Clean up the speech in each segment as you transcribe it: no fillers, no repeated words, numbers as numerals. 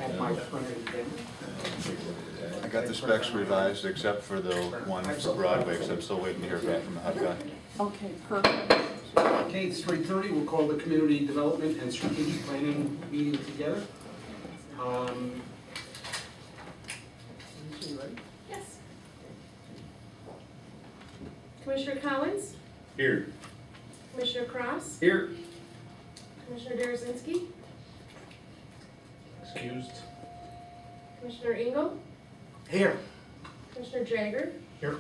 have my printed thing. I got the specs revised except for the one for Broadway, because I'm still waiting to hear back from the hot guy. Okay, perfect. Okay, it's 3:30. We'll call the Community Development and Strategic Planning meeting together. Yes. Commissioner Collins? Here. Commissioner Cross? Here. Commissioner Darazinski? Excused. Commissioner Engel? Here. Commissioner Jagger? Here.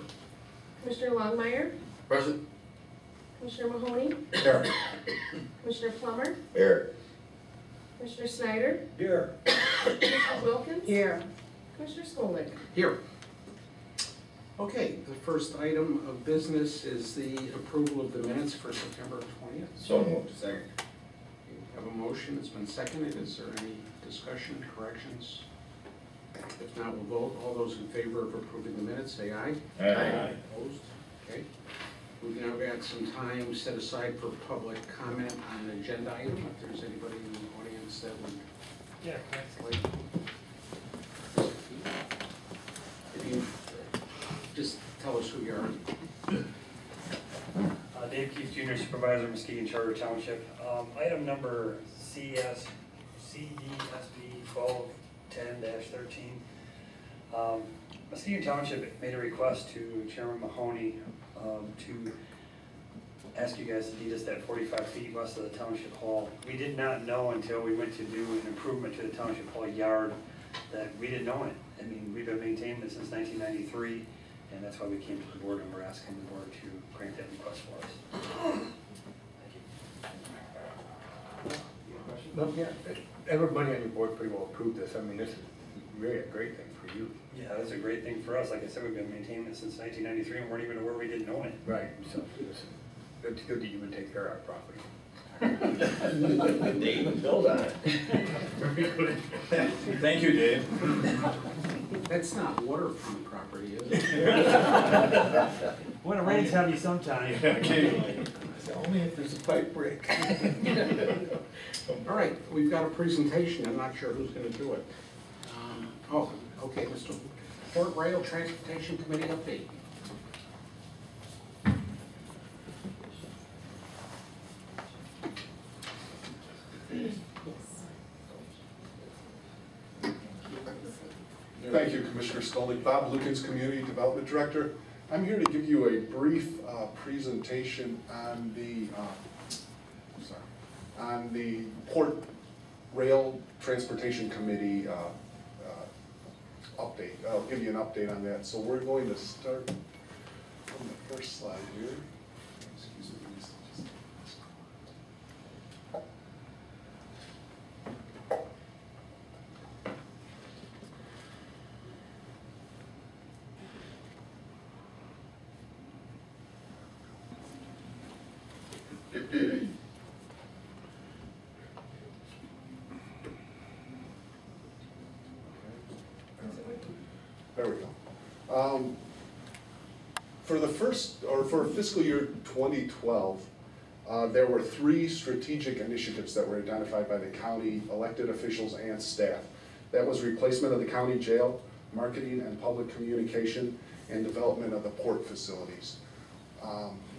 Commissioner Longmire? Present. Commissioner Mahoney? Here. Commissioner Plummer? Here. Commissioner Snyder? Here. Commissioner Wilkins? Here. Commissioner Skolnick? Here. Okay, the first item of business is the approval of the minutes for September 20th. So moved. Second. We have a motion, it's been seconded. Is there any discussion, corrections? If not, we'll vote. All those in favor of approving the minutes, say aye. Aye. Opposed? Okay. We've now got some time set aside for public comment on an agenda item. If there's anybody in the audience that would like. If you just tell us who you are. Dave Keith Jr., Supervisor, Muskegon Charter Township. Item number CESB 1210-13. Muskegon Township made a request to Chairman Mahoney to ask you guys to deed us that 45 feet west of the Township Hall. We did not know until we went to do an improvement to the Township Hall yard that we didn't know it. I mean, we've been maintaining it since 1993, and that's why we came to the board and we're asking the board to grant that request for us. No, yeah, everybody on your board pretty well approved this. I mean, this is really a great thing for you. Yeah, that's a great thing for us. Like I said, we've been maintaining it since 1993 and weren't even aware we didn't own it. Right. So it's good that you would take care of our property. They even build on it. Very good. Thank you, Dave. That's not waterfront property, is it? When it rains heavy sometime. Occasionally. Only if there's a pipe break. All right, we've got a presentation. I'm not sure who's going to do it. Oh, okay, Mr. Port Rail Transportation Committee update. Thank you, Commissioner Skolnick. Bob Lukens, Community Development Director. I'm here to give you a brief presentation on the Port Rail Transportation Committee update. I'll give you an update on that. So we're going to start from the first slide here. Excuse me. There we go. For fiscal year 2012, there were 3 strategic initiatives that were identified by the county elected officials and staff. That was replacement of the county jail, marketing and public communication, and development of the port facilities,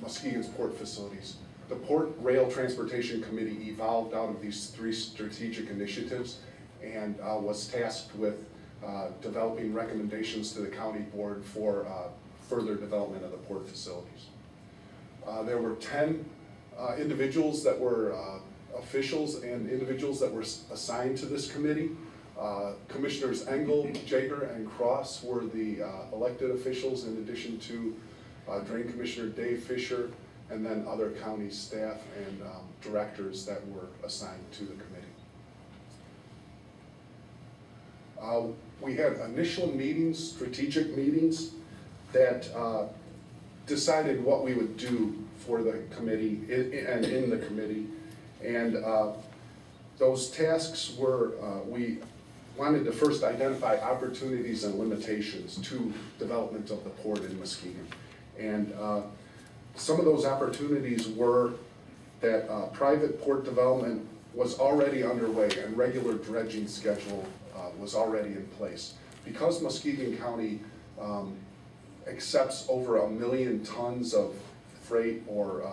Muskegon's port facilities. The Port Rail Transportation Committee evolved out of these 3 strategic initiatives and was tasked with developing recommendations to the county board for further development of the port facilities. There were 10 individuals that were officials and individuals that were assigned to this committee. Commissioners Engel, Jagger, and Cross were the elected officials, in addition to Drain Commissioner Dave Fisher, and then other county staff and directors that were assigned to the committee. We had initial meetings, strategic meetings, that decided what we would do for the committee and in the committee. And those tasks were, we wanted to first identify opportunities and limitations to development of the port in Muskegon. And some of those opportunities were that private port development was already underway and regular dredging schedule was already in place. Because Muskegon County accepts over 1 million tons of freight or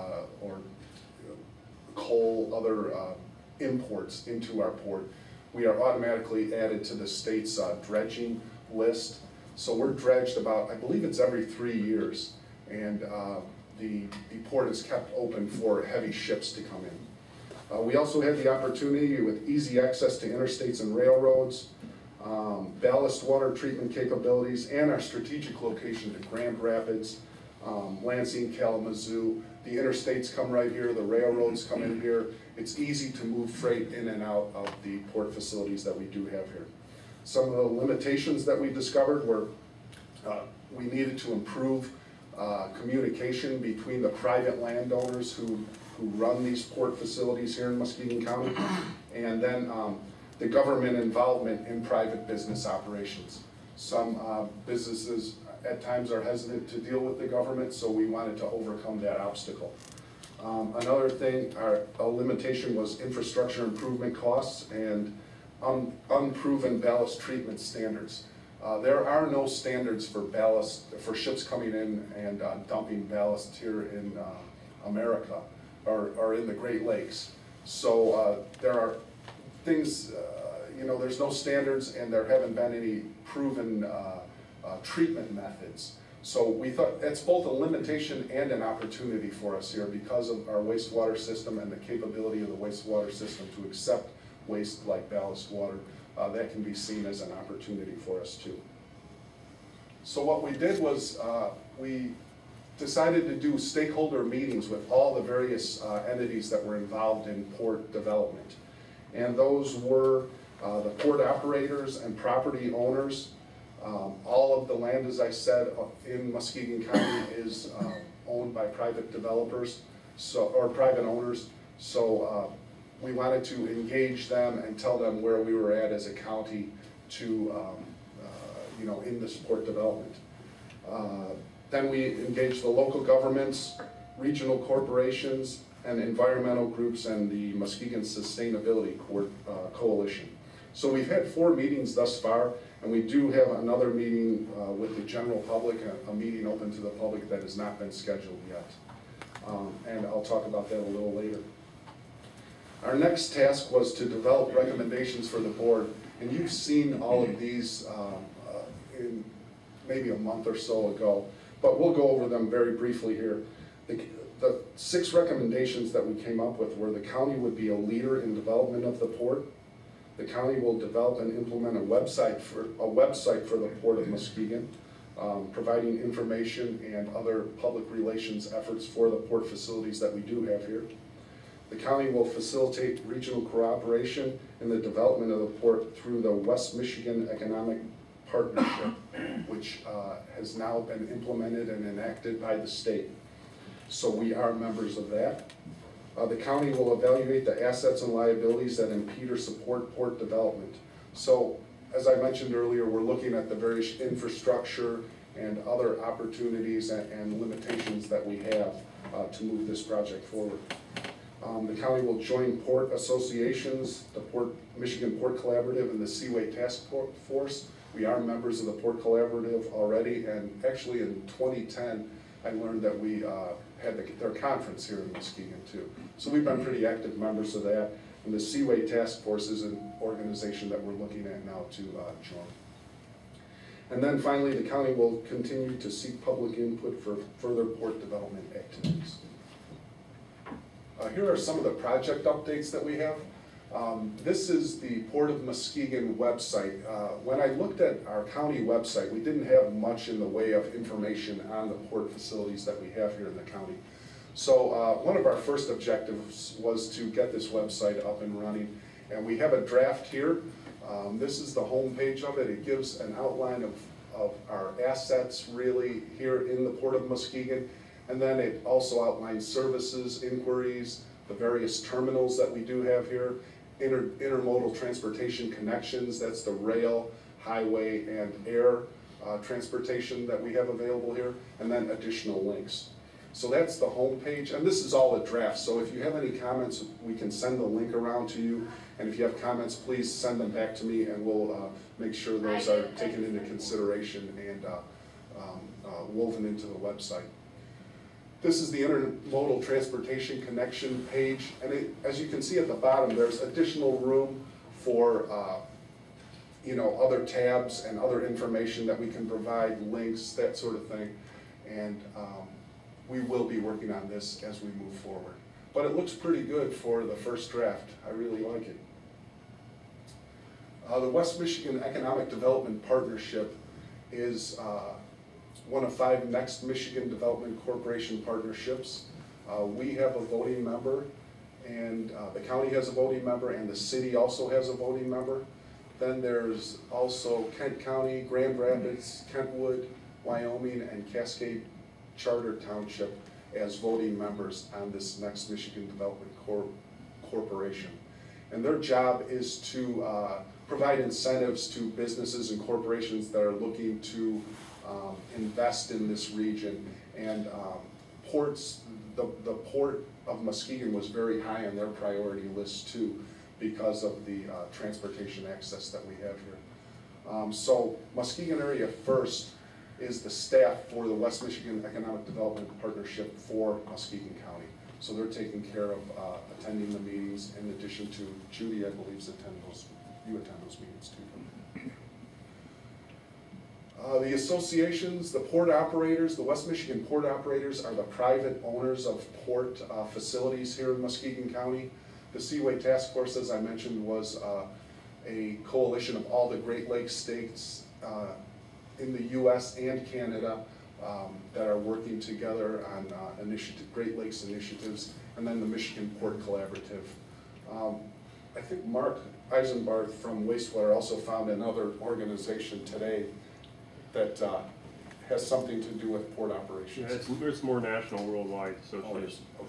coal, other imports into our port, we are automatically added to the state's dredging list. So we're dredged about, I believe it's every 3 years, and the port is kept open for heavy ships to come in. We also had the opportunity with easy access to interstates and railroads, ballast water treatment capabilities, and our strategic location to Grand Rapids, Lansing, Kalamazoo. The interstates come right here, the railroads come in here. It's easy to move freight in and out of the port facilities that we do have here. Some of the limitations that we discovered were we needed to improve communication between the private landowners who run these port facilities here in Muskegon County, and then the government involvement in private business operations. Some businesses at times are hesitant to deal with the government, so we wanted to overcome that obstacle. Another thing, a limitation was infrastructure improvement costs and unproven ballast treatment standards. There are no standards for ballast, for ships coming in and dumping ballast here in America or in the Great Lakes. So there are things, there's no standards, and there haven't been any proven treatment methods. So we thought it's both a limitation and an opportunity for us here because of our wastewater system and the capability of the wastewater system to accept waste like ballast water. That can be seen as an opportunity for us too. So what we did was we decided to do stakeholder meetings with all the various entities that were involved in port development. And those were the port operators and property owners. All of the land, as I said, in Muskegon County is owned by private developers, or private owners. So we wanted to engage them and tell them where we were at as a county to, in this port development. Then we engaged the local governments, regional corporations, and environmental groups, and the Muskegon Sustainability Coalition. So we've had 4 meetings thus far, and we do have another meeting with the general public, a meeting open to the public that has not been scheduled yet. And I'll talk about that a little later. Our next task was to develop recommendations for the board, and you've seen all of these in maybe a month or so ago, but we'll go over them very briefly here. The 6 recommendations that we came up with were the county would be a leader in development of the port. The county will develop and implement a website for the Port of Muskegon, providing information and other public relations efforts for the port facilities that we do have here. The county will facilitate regional cooperation in the development of the port through the West Michigan Economic Partnership, which has now been implemented and enacted by the state. So we are members of that. The county will evaluate the assets and liabilities that impede or support port development. So, as I mentioned earlier, we're looking at the various infrastructure and other opportunities and limitations that we have to move this project forward. The county will join port associations, the Michigan Port Collaborative, and the Seaway Task Force. We are members of the Port Collaborative already, and actually in 2010, I learned that we had their conference here in Muskegon too. So we've been pretty active members of that. And the Seaway Task Force is an organization that we're looking at now to join. And then finally, the county will continue to seek public input for further port development activities. Here are some of the project updates that we have. This is the Port of Muskegon website. When I looked at our county website, we didn't have much in the way of information on the port facilities that we have here in the county. So one of our first objectives was to get this website up and running. And we have a draft here. This is the home page of it. It gives an outline of our assets really here in the Port of Muskegon. And then it also outlines services, inquiries, the various terminals that we do have here, intermodal transportation connections, that's the rail, highway, and air transportation that we have available here, and then additional links. So that's the home page, and this is all a draft, so if you have any comments, we can send the link around to you, and if you have comments, please send them back to me, and we'll make sure those are taken into consideration and woven into the website. This is the intermodal transportation connection page, and as you can see at the bottom, there's additional room for other tabs and other information that we can provide, links, that sort of thing. And we will be working on this as we move forward. But it looks pretty good for the first draft. I really like it. The West Michigan Economic Development Partnership is one of 5 Next Michigan Development Corporation partnerships. We have a voting member, and the county has a voting member, and the city also has a voting member. Then there's also Kent County, Grand Rapids, Kentwood, Wyoming, and Cascade Charter Township as voting members on this Next Michigan Development Corporation. And their job is to provide incentives to businesses and corporations that are looking to invest in this region. And ports, the Port of Muskegon was very high on their priority list too, because of the transportation access that we have here. So Muskegon Area First is the staff for the West Michigan Economic Development Partnership for Muskegon County. So they're taking care of attending the meetings, in addition to Judy, I believe, you attend those meetings too. The associations, the port operators, the West Michigan port operators are the private owners of port facilities here in Muskegon County. The Seaway Task Force, as I mentioned, was a coalition of all the Great Lakes states in the U.S. and Canada that are working together on Great Lakes initiatives, and then the Michigan Port Collaborative. I think Mark Eisenbarth from Wastewater also found another organization today that has something to do with port operations. Yeah, it's more national, worldwide association. Okay.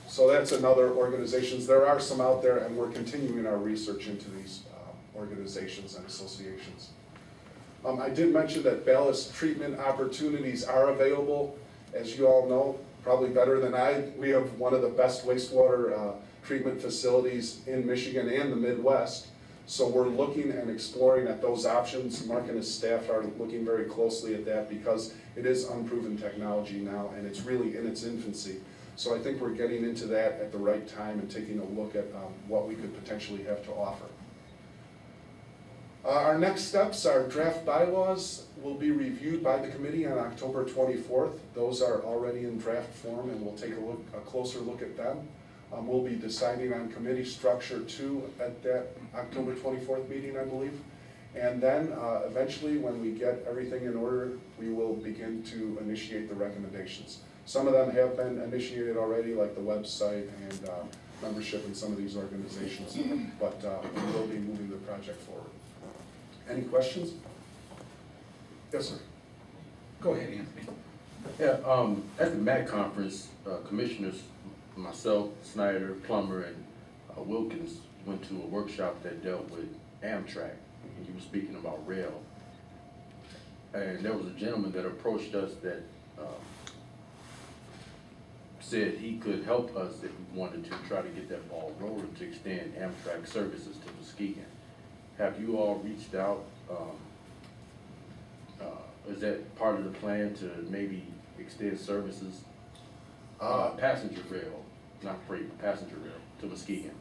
So that's another organizations. There are some out there, and we're continuing our research into these organizations and associations. I did mention that ballast treatment opportunities are available. As you all know, probably better than I, we have one of the best wastewater treatment facilities in Michigan and the Midwest. So we're looking and exploring at those options. Mark and his staff are looking very closely at that because it is unproven technology now, and it's really in its infancy. So I think we're getting into that at the right time and taking a look at what we could potentially have to offer. Our next steps, our draft bylaws will be reviewed by the committee on October 24th. Those are already in draft form, and we'll take a closer look at them. We'll be deciding on committee structure too at that October 24th meeting, I believe. And then eventually, when we get everything in order, we will begin to initiate the recommendations. Some of them have been initiated already, like the website and membership in some of these organizations, but we will be moving the project forward. Any questions? Yes, sir. Go ahead, Anthony. Yeah, at the MAC conference, commissioners, myself, Snyder, Plummer, and Wilkins went to a workshop that dealt with Amtrak, and he was speaking about rail. And there was a gentleman that approached us that said he could help us if we wanted to try to get that ball rolling to extend Amtrak services to Muskegon. Have you all reached out? Is that part of the plan to maybe extend services? Passenger rail, not freight, passenger rail to Muskegon.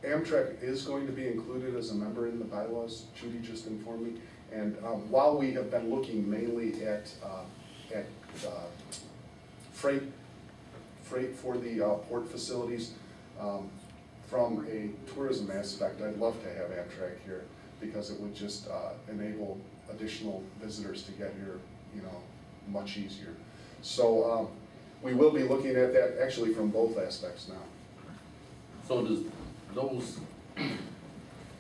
Amtrak is going to be included as a member in the bylaws, Judy just informed me. And while we have been looking mainly at freight for the port facilities, from a tourism aspect, I'd love to have Amtrak here because it would just enable additional visitors to get here, much easier. So we will be looking at that actually from both aspects now. So does those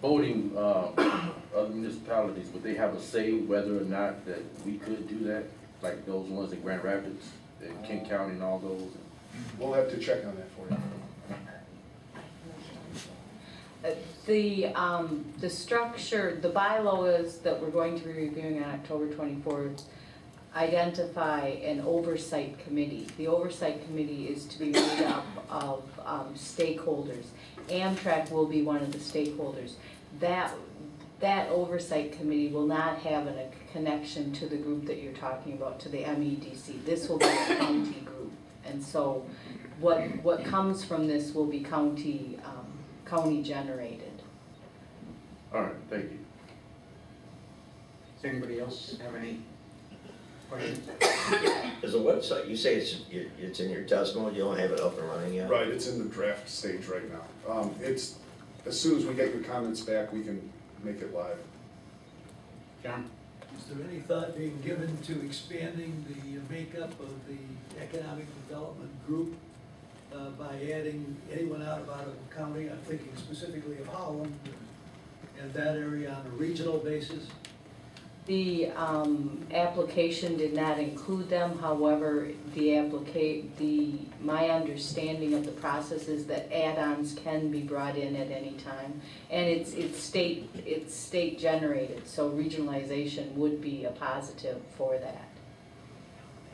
voting other municipalities, would they have a say whether or not that we could do that? Like those ones in Grand Rapids, in Kent County and all those? We'll have to check on that for you. The structure, the bylaws that we're going to be reviewing on October 24th identify an oversight committee. The oversight committee is to be made up of stakeholders. Amtrak will be one of the stakeholders. That oversight committee will not have a connection to the group that you're talking about, to the MEDC. This will be a county group. And so what comes from this will be county generated. All right, thank you. Does anybody else have any questions? As a website, you say it's in your test mode, you don't have it up and running yet? Right, it's in the draft stage right now. It's, as soon as we get your comments back, we can make it live. John? Is there any thought being given to expanding the makeup of the economic development group by adding anyone out of county? I'm thinking specifically of Holland and that area on a regional basis. The application did not include them, however, my understanding of the process is that add-ons can be brought in at any time. And it's state generated, so regionalization would be a positive for that.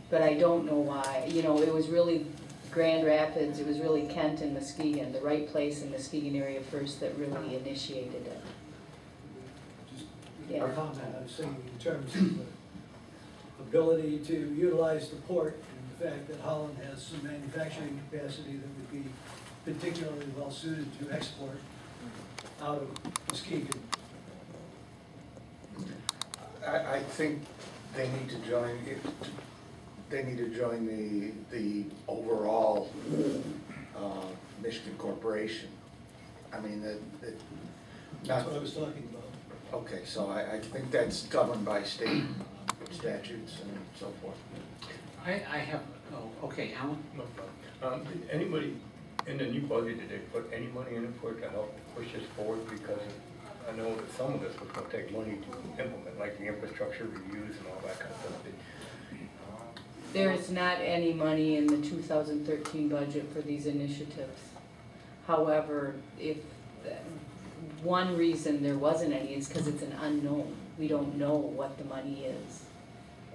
But I don't know why, you know, it was really Grand Rapids, it was really Kent and Muskegon, the right place in Muskegon area first that really initiated it. A comment, I was saying in terms of the ability to utilize the port and the fact that Holland has some manufacturing capacity that would be particularly well suited to export out of Muskegon. I think they need to join it. They need to join the overall Michigan Corporation. I mean, That's what I was talking about. Okay, so I think that's governed by state statutes and so forth. I have, okay, Alan? No problem. Did anybody in the new budget, did they put any money in it for it to help push this forward? Because I know that some of this was going to take money to implement, like the infrastructure reviews and all that kind of stuff. There is not any money in the 2013 budget for these initiatives. However, if one reason there wasn't any is because it's an unknown. We don't know what the money is.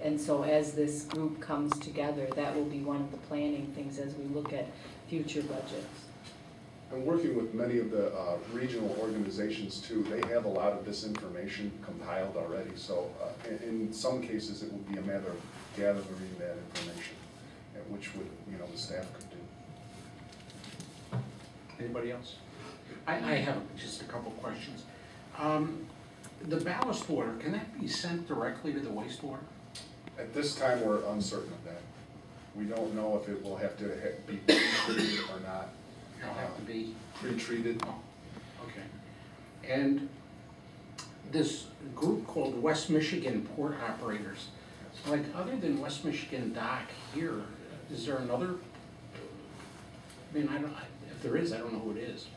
And so as this group comes together, that will be one of the planning things as we look at future budgets. I'm working with many of the regional organizations too. They have a lot of this information compiled already. So in some cases, it would be a matter of gathering that information, which would, you know, the staff could do. Anybody else? I have just a couple questions. The ballast water, can that be sent directly to the wastewater? At this time, we're uncertain of that. We don't know if it will have to be pre-treated or not. It'll have to be pre-treated. Oh, okay. And this group called West Michigan Port Operators, like other than West Michigan Dock here, is there another? I mean, if there is, I don't know who it is.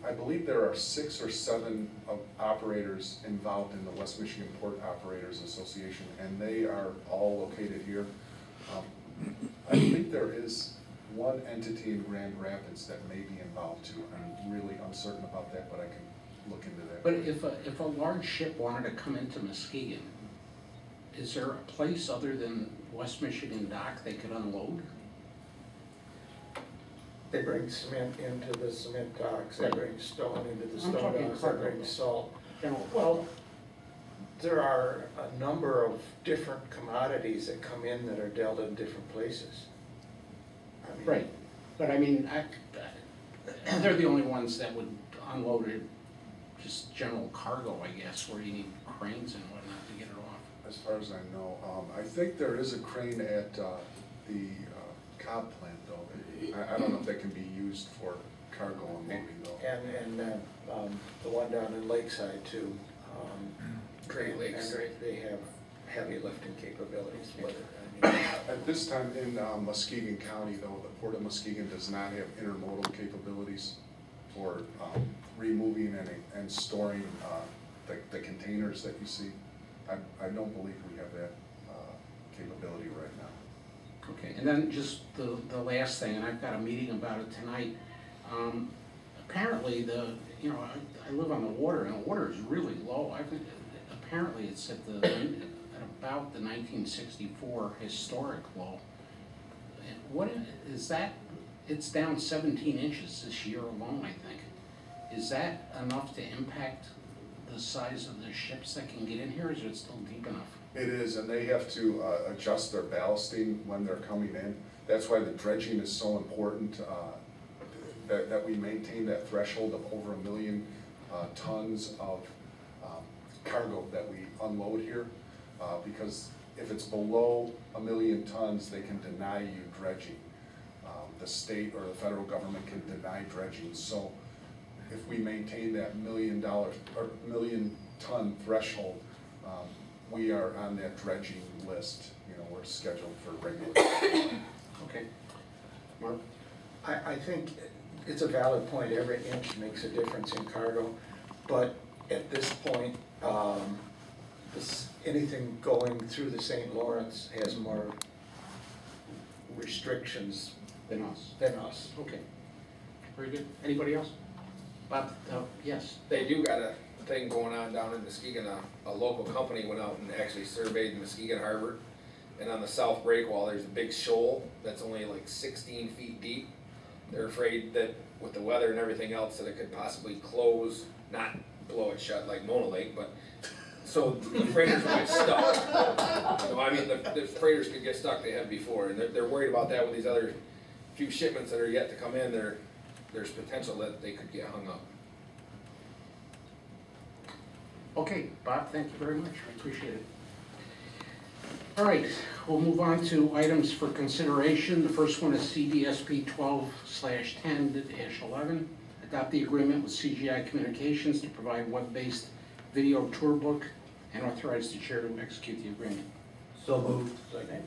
I believe there are 6 or 7 operators involved in the West Michigan Port Operators Association, and they are all located here. I think there is one entity in Grand Rapids that may be involved too. I'm really uncertain about that, but I can look into that. But if a large ship wanted to come into Muskegon, is there a place other than West Michigan Dock they could unload? They bring cement into the cement docks, they Right. bring stone into the I'm stone talking docks, they cargo. bring salt. General. Well, there are a number of different commodities that come in that are dealt in different places. I mean, Right, but I mean, they're the only ones that would unload it, just general cargo, I guess, where you need cranes and whatnot to get it off. As far as I know, I think there is a crane at the Cobb plant though. I don't know if that can be used for cargo unloading though. And the one down in Lakeside too. Great Lakes. And they have heavy lifting capabilities with it. I mean, At this time in Muskegon County though, the Port of Muskegon does not have intermodal capabilities for removing and storing the containers that you see. I don't believe we have that capability right now. Okay, and then just the last thing, and I've got a meeting about it tonight. Apparently I live on the water, and the water is really low. Apparently it's at the at about the 1964 historic low. And what is that? It's down 17 inches this year alone, I think. Is that enough to impact the size of the ships that can get in here, or is it still deep enough? It is, and they have to adjust their ballasting when they're coming in. That's why the dredging is so important, that we maintain that threshold of over 1 million tons of cargo that we unload here. Because if it's below 1 million tons, they can deny you dredging. The state or the federal government can deny dredging. So if we maintain that $1 million or 1 million ton threshold, we are on that dredging list. You know, we're scheduled for regular. Okay. Mark? I think it's a valid point. Every inch makes a difference in cargo, but at this point, anything going through the St. Lawrence has more restrictions Than us. Okay. Very good. Anybody else? Bob, yes. They do got a thing going on down in Muskegon. A local company went out and actually surveyed Muskegon Harbor. And on the south breakwall, there's a big shoal that's only like 16 feet deep. They're afraid that with the weather and everything else that it could possibly close, not blow it shut like Mona Lake, but so the freighters will get stuck. So, I mean, the freighters could get stuck, they have before, and they're worried about that with these other few shipments that are yet to come in. There's potential that they could get hung up. Okay, Bob, thank you very much. I appreciate it. All right, we'll move on to items for consideration. The first one is CDSP 12/10-11. Adopt the agreement with CGI Communications to provide web-based video tour book and authorize the chair to execute the agreement. So moved. Second.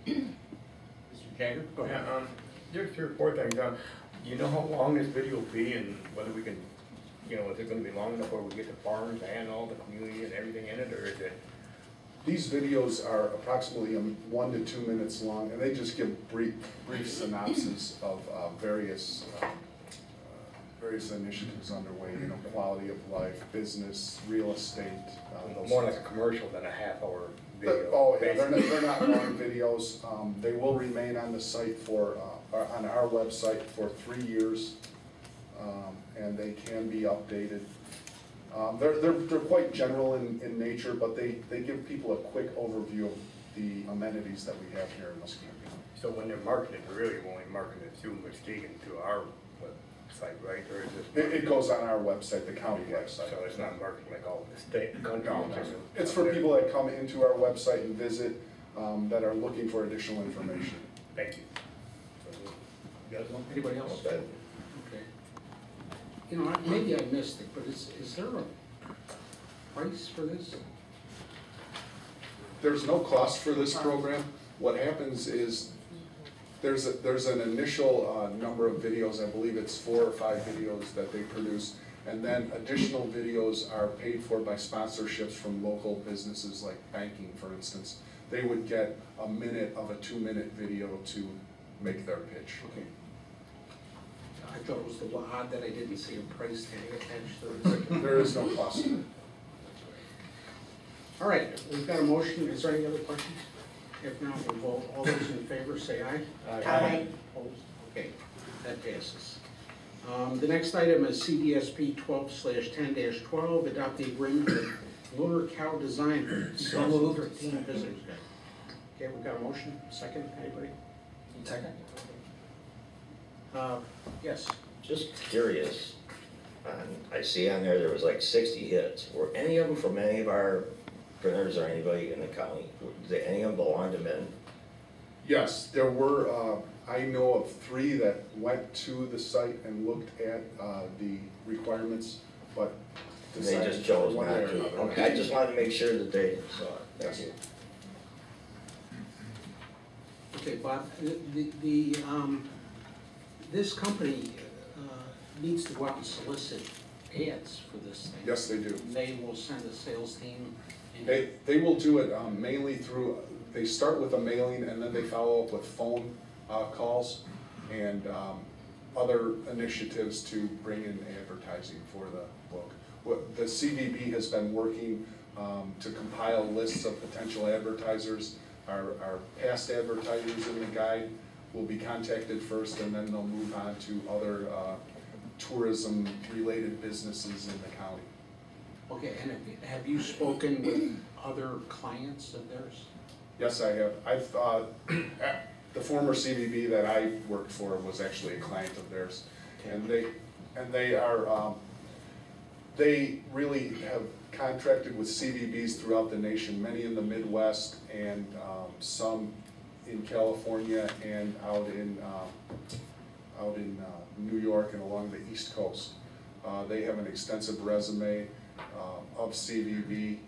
Mr. Jagger, go ahead. Yeah, there's 3 or 4 things. Do you know how long this video will be and whether we can, you know, is it gonna be long enough where we get the farms and all the community and everything in it, or is it? These videos are approximately 1 to 2 minutes long, and they just give brief synopsis of various initiatives underway. You know, quality of life, business, real estate. More like a commercial than a half-hour video. Oh, yeah, they're not long videos. They will remain on the site on our website for 3 years, and they can be updated. They're quite general in nature, but they give people a quick overview of the amenities that we have here in Muskegon. So when they're marketing, they're really only marketing it through Muskegon to our website, right? Or is this? It goes on our website, the county website. So it's not marketing like all the state country. No, it's for people that come into our website and visit, that are looking for additional information. Thank you. You guys want Anybody else? Okay. Okay. You know, maybe I missed it, but is there a price for this? There's no cost for this program. What happens is there's an initial number of videos. I believe it's 4 or 5 videos that they produce, and then additional videos are paid for by sponsorships from local businesses like banking, for instance. They would get a minute of a 2-minute video to make their pitch. Okay. I thought it was a little odd that I didn't see a price tag attached to it. There is no cost to it. All right, we've got a motion. Is there any other questions? If not, we'll vote. All those in favor say aye. Aye. Opposed? Okay, that passes. The next item is CDSP 12/10-12, adopt the agreement with Lunar Cow Design for 2013 visitors guide. Okay, we've got a motion. Second, anybody? Second. Yes. Just curious, I see on there was like 60 hits. Were any of them from any of our printers or anybody in the county? Did any of them belong to men? Yes, there were, I know of 3 that went to the site and looked at the requirements, but They decided just chose one not way or to. another. Okay, I just wanted to make sure that they saw it. Thank Yes. you. Okay, Bob, this company needs to go out and solicit ads for this thing. Yes, they do. They will send a sales team. And They will do it mainly through, they start with a mailing and then they follow up with phone calls and other initiatives to bring in advertising for the book. The CVB has been working to compile lists of potential advertisers. Our past advertisers in the guide will be contacted first, and then they'll move on to other tourism-related businesses in the county. Okay, and have you spoken with other clients of theirs? Yes, I have. The former CVB that I worked for was actually a client of theirs. And they really have contracted with CVBs throughout the nation, many in the Midwest and some in California and out in New York and along the East Coast. They have an extensive resume of CVB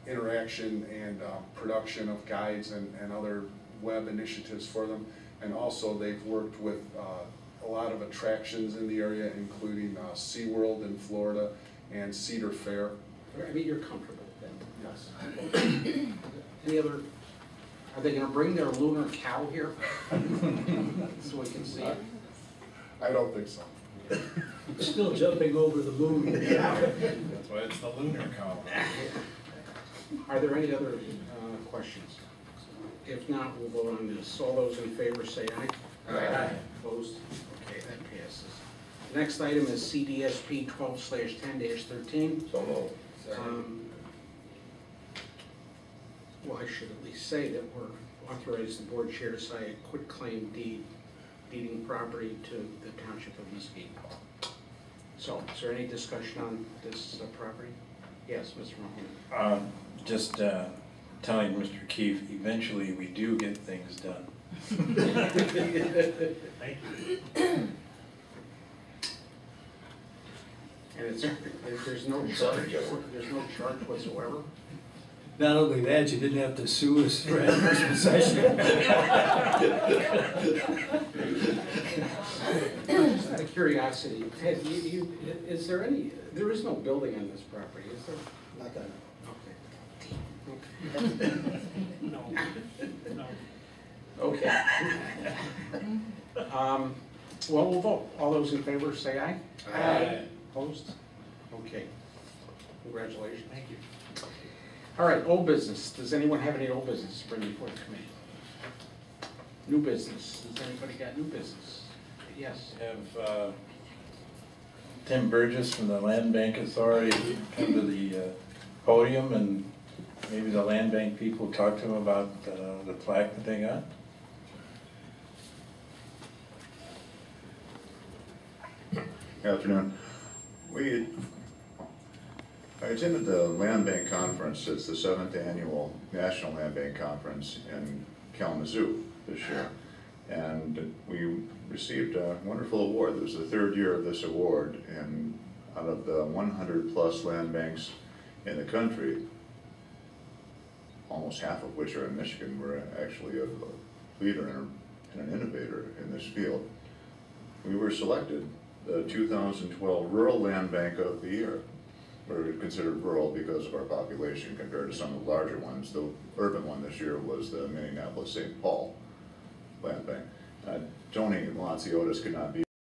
interaction and production of guides and other web initiatives for them. And also they've worked with a lot of attractions in the area, including SeaWorld in Florida and Cedar Fair. I mean, you're comfortable then? Yes. Any other, are they gonna bring their lunar cow here? So we can see it? I don't think so. Still jumping over the moon. That's why it's the lunar cow. Are there any other questions? If not, we'll vote on this. All those in favor say aye. Aye. Opposed? Okay, that passes. The next item is CDSP 12/10-13. So moved. Well, I should at least say that we're authorizing the board chair to sign a quitclaim deed deeding property to the township of Muskegon. So, is there any discussion on this property? Yes, Mr. Mahoney. Just telling Mr. Keefe, eventually we do get things done. Thank you. And there's no charge whatsoever? Not only that, you didn't have to sue us for adverse possession. Just out of curiosity, Ted, is there any, there is no building on this property, is there? Not that. Okay. No. No. Okay. Well, we'll vote. All those in favor say aye. Aye. Opposed? Okay. Congratulations. Thank you. All right, old business. Does anyone have any old business to bring before the committee? New business. Has anybody got new business? Yes. Have Tim Burgess from the Land Bank Authority come to the podium, and maybe the Land Bank people talk to him about the plaque that they got? Good afternoon. I attended the Land Bank Conference. It's the 7th annual National Land Bank Conference in Kalamazoo this year. And we received a wonderful award. It was the 3rd year of this award, and out of the 100+ land banks in the country, almost half of which are in Michigan, we're actually a leader and an innovator in this field. We were selected the 2012 Rural Land Bank of the Year. We're considered rural because of our population compared to some of the larger ones. The urban one this year was the Minneapolis-St. Paul Land Bank. Tony Lanciotis could not be